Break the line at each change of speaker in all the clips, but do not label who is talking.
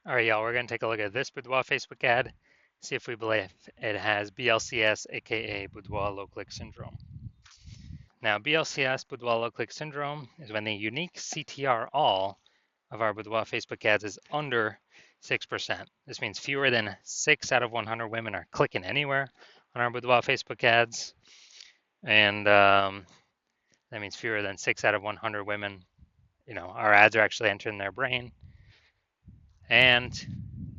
All right, y'all, we're going to take a look at this Boudoir Facebook ad, see if we believe it has BLCS, aka Boudoir low click syndrome. Now, BLCS, Boudoir low click syndrome, is when the unique CTR all of our Boudoir Facebook ads is under 6%. This means fewer than 6 out of 100 women are clicking anywhere on our Boudoir Facebook ads. And that means fewer than 6 out of 100 women, our ads are actually entering their brain. And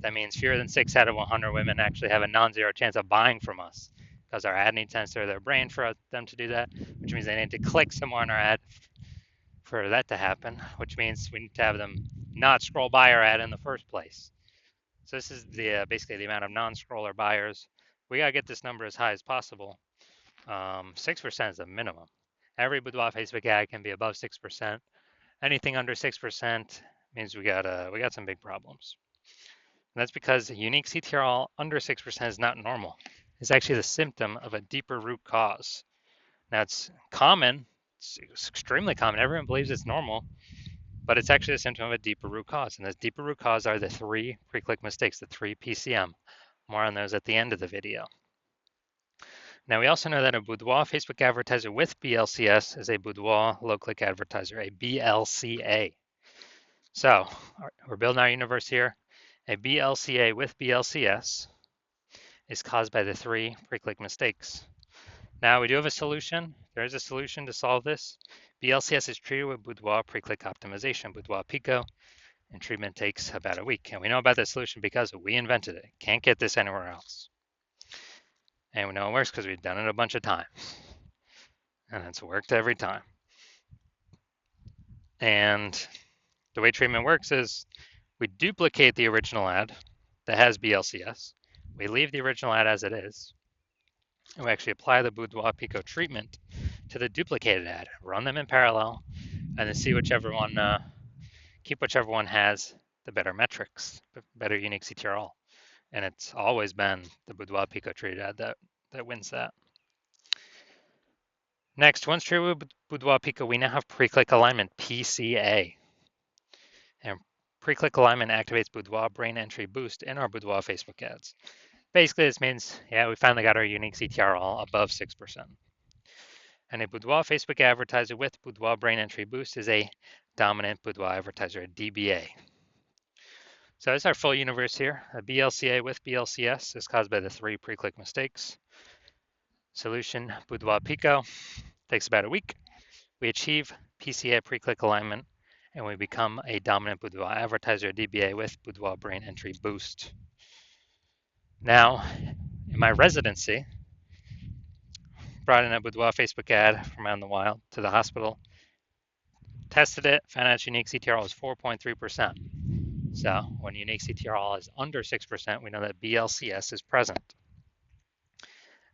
that means fewer than 6 out of 100 women actually have a non-zero chance of buying from us because our ad needs to enter their brain for them to do that, which means they need to click somewhere on our ad for that to happen, which means we need to have them not scroll by our ad in the first place. So this is the basically the amount of non-scroller buyers. We gotta get this number as high as possible. 6% is the minimum. Every Boudoir Facebook ad can be above 6%. Anything under 6% means we got some big problems. And that's because unique CTRL under 6% is not normal. It's actually the symptom of a deeper root cause. Now it's common, it's extremely common. Everyone believes it's normal, but it's actually a symptom of a deeper root cause. And those deeper root cause are the 3 pre-click mistakes, the 3 PCM. More on those at the end of the video. Now we also know that a Boudoir Facebook advertiser with BLCS is a Boudoir low-click advertiser, a BLCA. So we're building our universe here. A BLCA with BLCS is caused by the 3 pre-click mistakes. Now we do have a solution. There is a solution to solve this. BLCS is treated with Boudoir pre-click optimization, Boudoir Pico, and treatment takes about a week. And we know about this solution because we invented it. Can't get this anywhere else. And we know it works because we've done it a bunch of times. And it's worked every time. And the way treatment works is we duplicate the original ad that has BLCS. We leave the original ad as it is. And we actually apply the Boudoir Pico treatment to the duplicated ad, run them in parallel, and then see whichever one, keep whichever one has the better metrics, better unique CTRL. And it's always been the Boudoir Pico treated ad that wins that. Next, once treated with Boudoir Pico, we now have pre-click alignment, PCA. And pre-click alignment activates Boudoir brain entry boost in our Boudoir Facebook ads. Basically, this means, yeah, we finally got our unique CTRL above 6%. And a Boudoir Facebook advertiser with Boudoir brain entry boost is a dominant Boudoir advertiser, a DBA. So that's our full universe here. A BLCA with BLCS is caused by the 3 pre-click mistakes. Solution, Boudoir Pico, takes about a week. We achieve PCA pre-click alignment, and we become a dominant Boudoir advertiser, DBA with Boudoir brain entry boost. Now, in my residency, brought in a Boudoir Facebook ad from out in the wild to the hospital, tested it, found out its unique CTRL is 4.3%. So when unique CTRL is under 6%, we know that BLCS is present.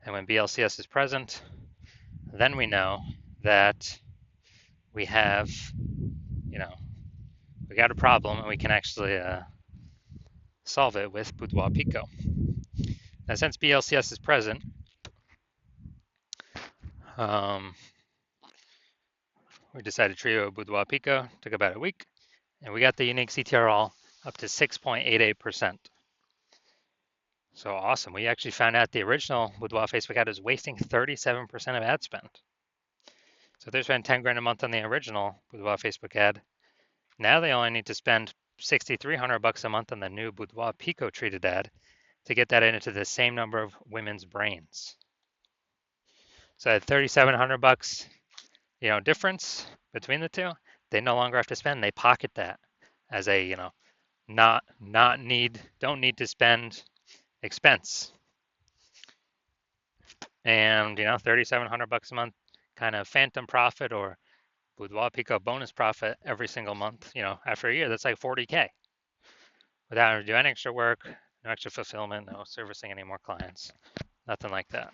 And when BLCS is present, then we know that we have, we got a problem and we can actually solve it with Boudoir Pico. Now, since BLCS is present, we decided to treat it with Boudoir Pico, took about a week, and we got the unique CTRL up to 6.88%. So awesome. We actually found out the original Boudoir Facebook ad is wasting 37% of ad spend. So if they spend 10 grand a month on the original Boudoir Facebook ad, now they only need to spend $6,300 a month on the new Boudoir Pico treated ad to get that into the same number of women's brains. So at $3,700, difference between the two, they no longer have to spend. They pocket that as a, don't need to spend expense. And, $3,700 a month kind of phantom profit or Boudoir Pico bonus profit every single month, after a year, that's like 40K. Without having to do any extra work, no extra fulfillment, no servicing any more clients, nothing like that.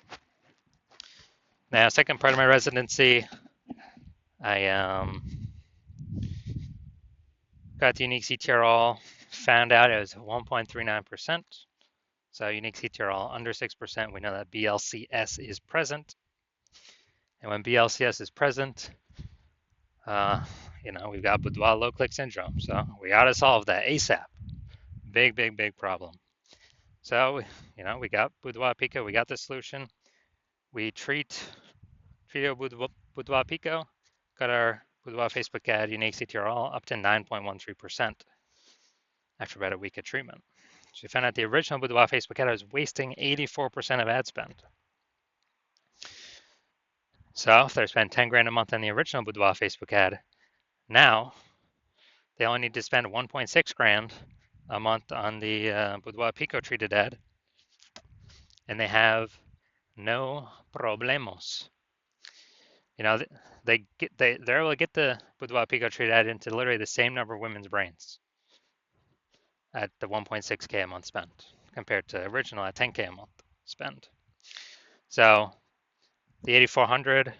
Now, second part of my residency, I got the unique CTRL, found out it was 1.39%. So unique CTRL under 6%, we know that BLCS is present. And when BLCS is present, we've got Boudoir low click syndrome. So we got to solve that ASAP. Big, big, big problem. So, we got Boudoir Pico, we got the solution. We treated Boudoir Pico, got our Boudoir Facebook ad unique CTRL up to 9.13% after about a week of treatment. So we found out the original Boudoir Facebook ad was wasting 84% of ad spend. So if they're spending 10 grand a month on the original Boudoir Facebook ad, now they only need to spend 1.6 grand a month on the Boudoir Pico treated ad, and they have no problemos. They're able to get the Boudoir Pico treated ad into literally the same number of women's brains at the 1.6K a month spent compared to original at 10K a month spend. So the 8,400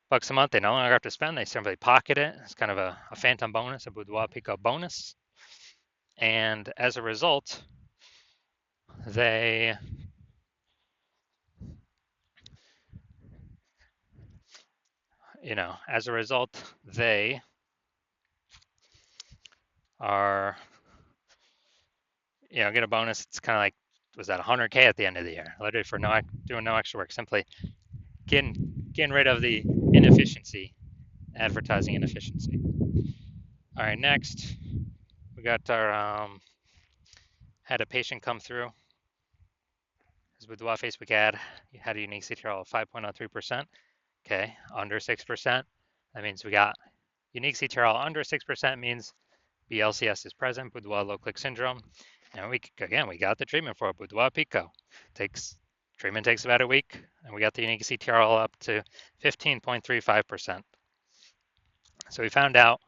bucks a month they no longer have to spend. They simply pocket it. It's kind of a phantom bonus, a Boudoir Pico bonus. And as a result, they are get a bonus. It's kind of like, was that 100K at the end of the year, literally for doing no extra work, simply getting rid of the inefficiency, advertising inefficiency. All right, next we got our had a patient come through. His Boudoir Facebook ad, you had a unique CTRL of 5.03%. Okay, under 6%. That means we got unique CTRL under 6% means BLCS is present, Boudoir low click syndrome. And we got the treatment for it, Boudoir Pico. Treatment takes about a week, and we got the unique CTRL up to 15.35%. So we found out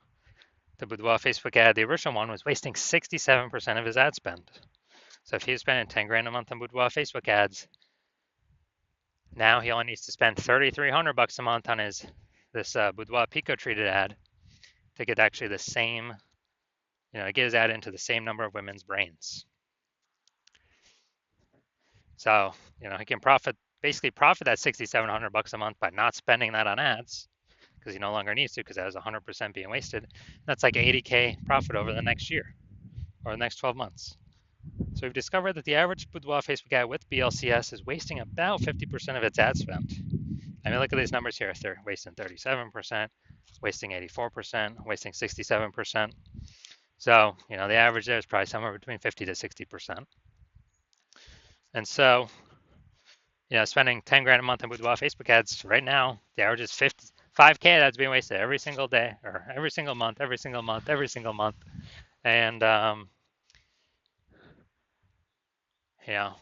the Boudoir Facebook ad, the original one, was wasting 67% of his ad spend. So if he was spending 10 grand a month on Boudoir Facebook ads, now he only needs to spend 3,300 bucks a month on this Boudoir Pico treated ad to get actually the same, get his ad into the same number of women's brains. So, he can basically profit that 6,700 bucks a month by not spending that on ads because he no longer needs to because that was 100% being wasted. That's like 80K profit over the next year or the next 12 months. So we've discovered that the average Boudoir Facebook ad with BLCS is wasting about 50% of its ad spend. I mean, look at these numbers here. They're wasting 37%, wasting 84%, wasting 67%. So, the average there is probably somewhere between 50 to 60%. And so, spending 10 grand a month on Boudoir Facebook ads right now, the average is 5K that's being wasted every single day or every single month. And,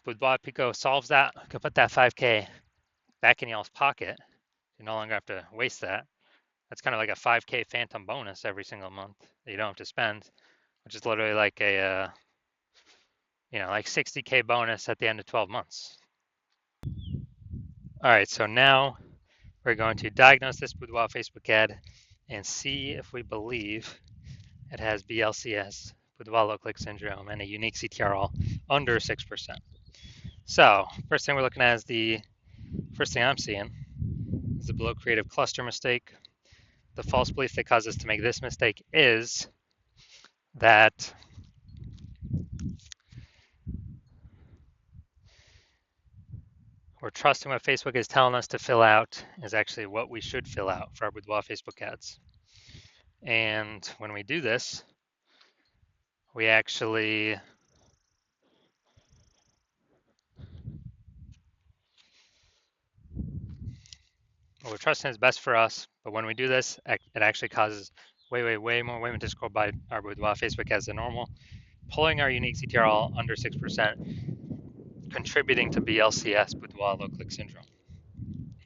Boudoir Pico solves that. You can put that 5K back in y'all's pocket. You no longer have to waste that. That's kind of like a 5K phantom bonus every single month that you don't have to spend, which is literally like a, like 60K bonus at the end of 12 months. All right, so now we're going to diagnose this Boudoir Facebook ad and see if we believe it has BLCS, Boudoir low click syndrome, and a unique CTRL under 6%. So first thing we're looking at is first thing I'm seeing is the below creative cluster mistake. The false belief that caused us to make this mistake is that we're trusting what Facebook is telling us to fill out is actually what we should fill out for our Boudoir Facebook ads. And when we do this, we actually we're trusting is best for us, but when we do this, it actually causes way more women to scroll by our Boudoir Facebook ads than normal, pulling our unique CTRL under 6%, contributing to BLCS, Boudoir low click syndrome.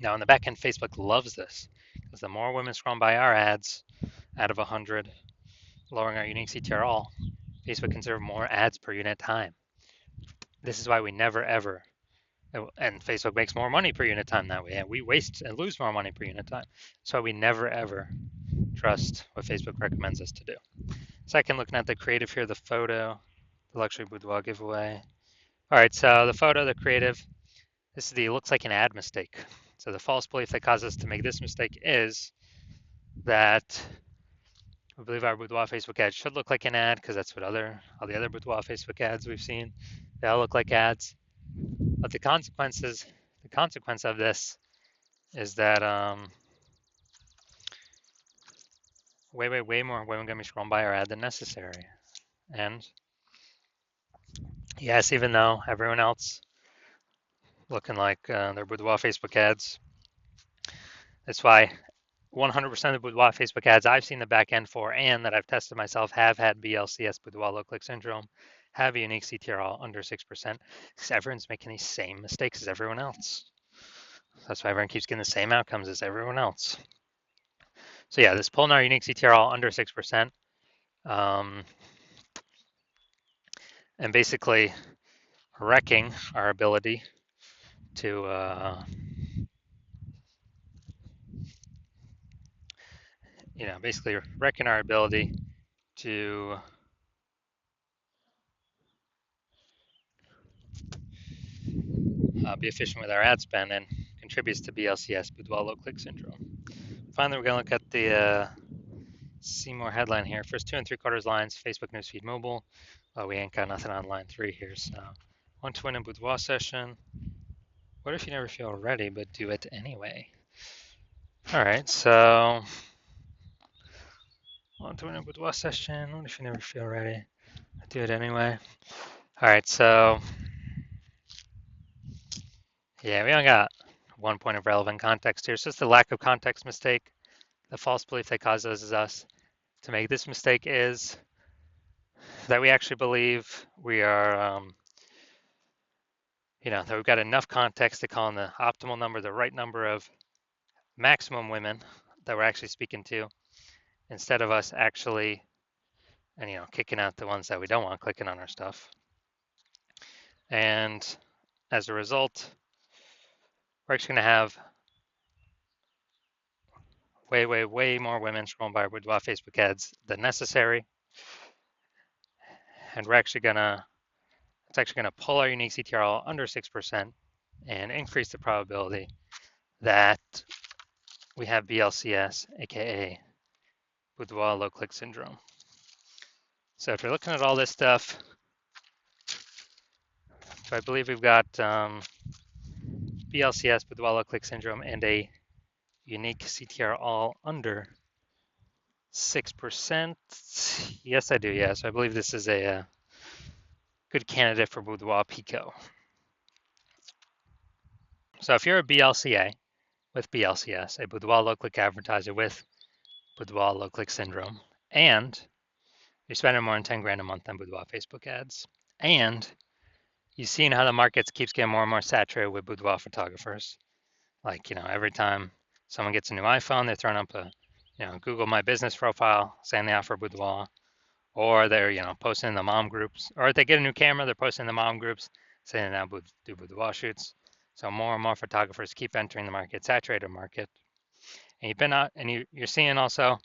Now, in the back end, Facebook loves this because the more women scroll by our ads out of 100, lowering our unique CTRL, Facebook can serve more ads per unit time. This is why we never ever, and Facebook makes more money per unit time that way, and we waste and lose more money per unit time. That's why we never ever trust what Facebook recommends us to do. Second, looking at the creative here, the photo, the luxury boudoir giveaway. All right, so the photo, the creative, this is looks like an ad mistake. So the false belief that caused us to make this mistake is that We believe our Boudoir Facebook ad should look like an ad because that's what all the other Boudoir Facebook ads we've seen, they all look like ads. But the consequence of this is that way more women gonna be scrolling by our ad than necessary. And yes, even though everyone else looking like their Boudoir Facebook ads, that's why 100% of the Boudoir Facebook ads I've seen the back end for and that I've tested myself have had BLCS, Boudoir low click syndrome, have a unique CTR under 6%, because everyone's making these same mistakes as everyone else. That's why everyone keeps getting the same outcomes as everyone else. So yeah, this pulling our unique CTR under 6%, and basically wrecking our ability to basically wrecking our ability to be efficient with our ad spend and contributes to BLCS, Boudoir low click syndrome. Finally, we're going to look at the see more headline here. First 2 3/4 lines, Facebook newsfeed mobile. We ain't got nothing on line 3 here, so want to win a Boudoir session. What if you never feel ready but do it anyway? All right, so want to win a Boudoir session. What if you never feel ready? Do it anyway. All right, so yeah, we only got 1 point of relevant context here. So it's the lack of context mistake. The false belief that causes us to make this mistake is that we actually believe we are, that we've got enough context to call in the optimal number, the right number of maximum women that we're actually speaking to, instead of us actually, and kicking out the ones that we don't want clicking on our stuff. And as a result, we're actually going to have way more women scrolling by our Boudoir Facebook ads than necessary. And it's actually gonna pull our unique CTRL under 6% and increase the probability that we have BLCS, aka Boudoir low click syndrome. So if you're looking at all this stuff, so I believe we've got BLCS, Boudoir low click syndrome, and a unique CTR all under 6%. Yes, I do. Yeah, so I believe this is a good candidate for Boudoir Pico. So if you're a BLCA with BLCS, a Boudoir low click advertiser with Boudoir low click syndrome, and you're spending more than 10 grand a month on Boudoir Facebook ads, and you've seen how the market keeps getting more and more saturated with Boudoir photographers. Like, every time someone gets a new iPhone, they're throwing up a, Google My Business profile saying they offer Boudoir, or they're, posting in the mom groups, or if they get a new camera, they're posting in the mom groups saying they now do Boudoir shoots. So more and more photographers keep entering the market, saturated market. And you've been out, and you're seeing also,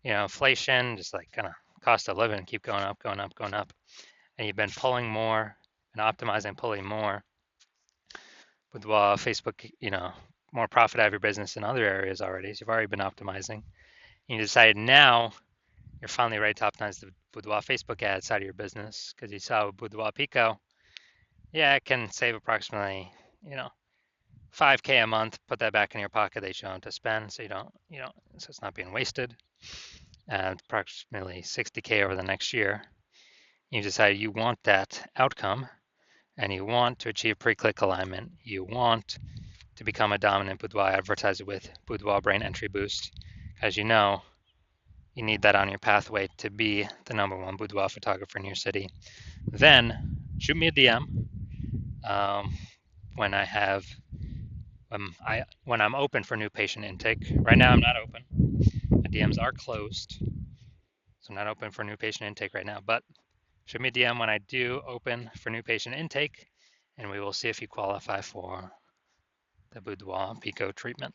inflation, just like kind of cost of living keep going up. And you've been pulling more and optimizing, pulling more Boudoir Facebook, more profit out of your business in other areas already. So you've already been optimizing. And you decided now you're finally ready to optimize the Boudoir Facebook ad side of your business because you saw with Boudoir Pico, yeah, it can save approximately, 5K a month. Put that back in your pocket that you don't have to spend, so so it's not being wasted. And approximately 60K over the next year. You decide you want that outcome, and you want to achieve pre-click alignment. You want to become a dominant Boudoir advertiser with Boudoir Brain Entry Boost. As you know, you need that on your pathway to be the #1 Boudoir photographer in your city. Then shoot me a DM when I'm open for new patient intake. Right now I'm not open. My DMs are closed, so I'm not open for new patient intake right now. But shoot me a DM when I do open for new patient intake, and we will see if you qualify for the Boudoir Pico treatment.